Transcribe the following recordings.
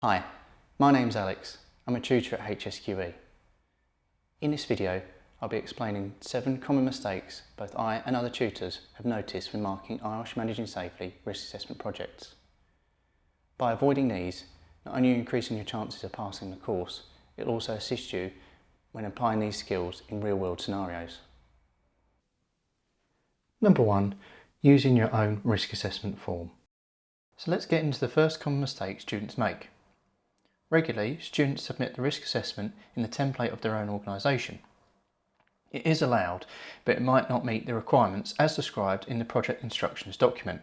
Hi, my name's Alex. I'm a tutor at HSQE. In this video, I'll be explaining 7 common mistakes both I and other tutors have noticed when marking IOSH Managing Safely risk assessment projects. By avoiding these, not only are you increasing your chances of passing the course, it'll also assist you when applying these skills in real-world scenarios. Number 1. Using your own risk assessment form. So let's get into the first common mistake students make. Regularly, students submit the risk assessment in the template of their own organisation. It is allowed, but it might not meet the requirements as described in the project instructions document.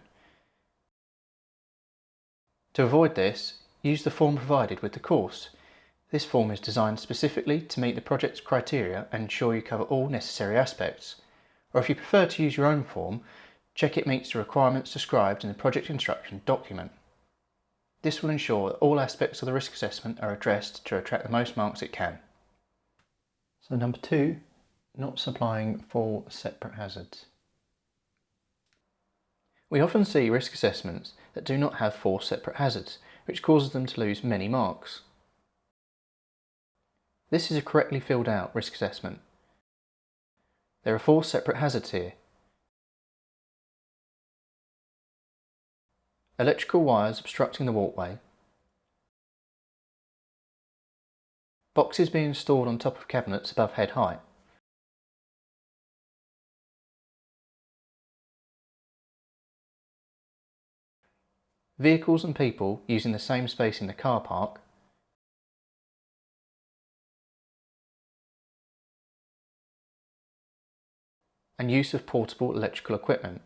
To avoid this, use the form provided with the course. This form is designed specifically to meet the project's criteria and ensure you cover all necessary aspects. Or if you prefer to use your own form, check it meets the requirements described in the project instruction document. This will ensure that all aspects of the risk assessment are addressed to attract the most marks it can. So number 2, not supplying 4 separate hazards. We often see risk assessments that do not have 4 separate hazards, which causes them to lose many marks. This is a correctly filled out risk assessment. There are 4 separate hazards here. Electrical wires obstructing the walkway, boxes being stored on top of cabinets above head height, vehicles and people using the same space in the car park, and use of portable electrical equipment.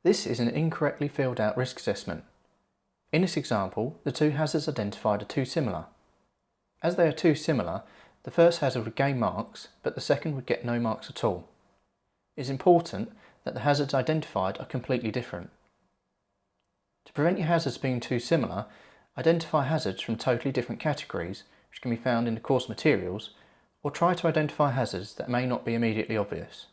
This is an incorrectly filled out risk assessment. In this example, the 2 hazards identified are too similar. As they are too similar, the first hazard would gain marks, but the second would get no marks at all. It is important that the hazards identified are completely different. To prevent your hazards being too similar, identify hazards from totally different categories, which can be found in the course materials, or try to identify hazards that may not be immediately obvious.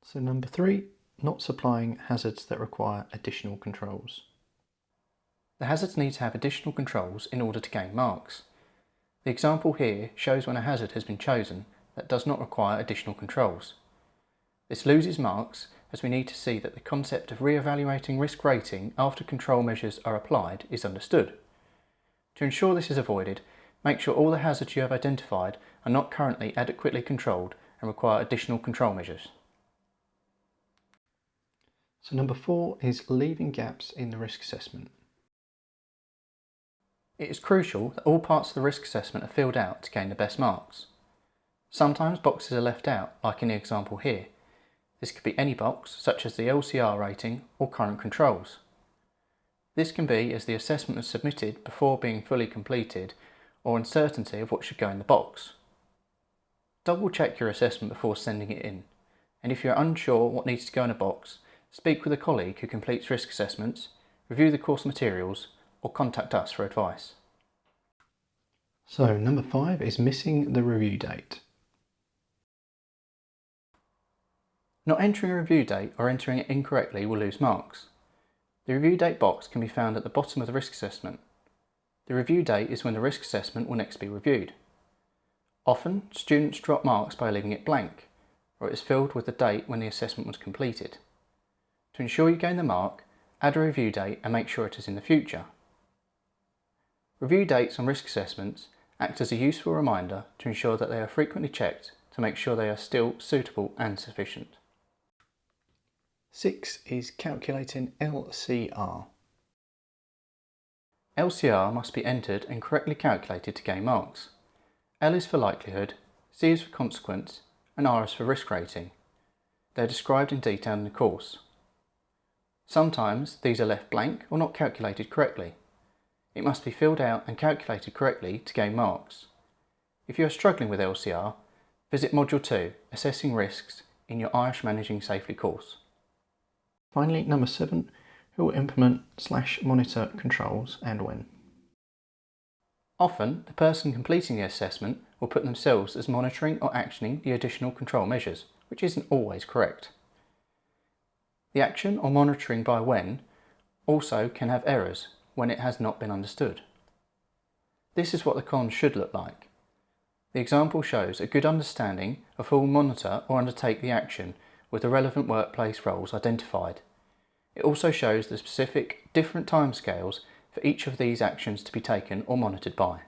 So number 3, not supplying hazards that require additional controls. The hazards need to have additional controls in order to gain marks. The example here shows when a hazard has been chosen that does not require additional controls. This loses marks as we need to see that the concept of re-evaluating risk rating after control measures are applied is understood. To ensure this is avoided, make sure all the hazards you have identified are not currently adequately controlled and require additional control measures. So number 4 is leaving gaps in the risk assessment. It is crucial that all parts of the risk assessment are filled out to gain the best marks. Sometimes boxes are left out, like in the example here. This could be any box, such as the LCR rating or current controls. This can be as the assessment was submitted before being fully completed or uncertainty of what should go in the box. Double check your assessment before sending it in, and if you are unsure what needs to go in a box, speak with a colleague who completes risk assessments, review the course materials, or contact us for advice. So number 5 is missing the review date. Not entering a review date or entering it incorrectly will lose marks. The review date box can be found at the bottom of the risk assessment. The review date is when the risk assessment will next be reviewed. Often, students drop marks by leaving it blank, or it is filled with the date when the assessment was completed. To ensure you gain the mark, add a review date and make sure it is in the future. Review dates on risk assessments act as a useful reminder to ensure that they are frequently checked to make sure they are still suitable and sufficient. 6 is calculating LCR. LCR must be entered and correctly calculated to gain marks. L is for likelihood, C is for consequence, and R is for risk rating. They are described in detail in the course. Sometimes these are left blank or not calculated correctly. It must be filled out and calculated correctly to gain marks. If you are struggling with LCR, visit Module 2, Assessing Risks, in your IOSH Managing Safely course. Finally, number 7, who will implement/monitor controls and when. Often, the person completing the assessment will put themselves as monitoring or actioning the additional control measures, which isn't always correct. The action or monitoring by when also can have errors when it has not been understood. This is what the column should look like. The example shows a good understanding of who will monitor or undertake the action with the relevant workplace roles identified. It also shows the specific different timescales for each of these actions to be taken or monitored by.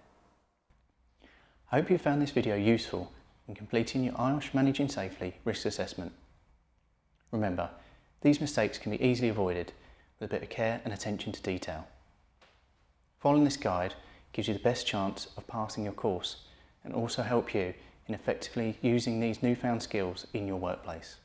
I hope you found this video useful in completing your IOSH Managing Safely risk assessment. Remember, these mistakes can be easily avoided with a bit of care and attention to detail. Following this guide gives you the best chance of passing your course and also help you in effectively using these newfound skills in your workplace.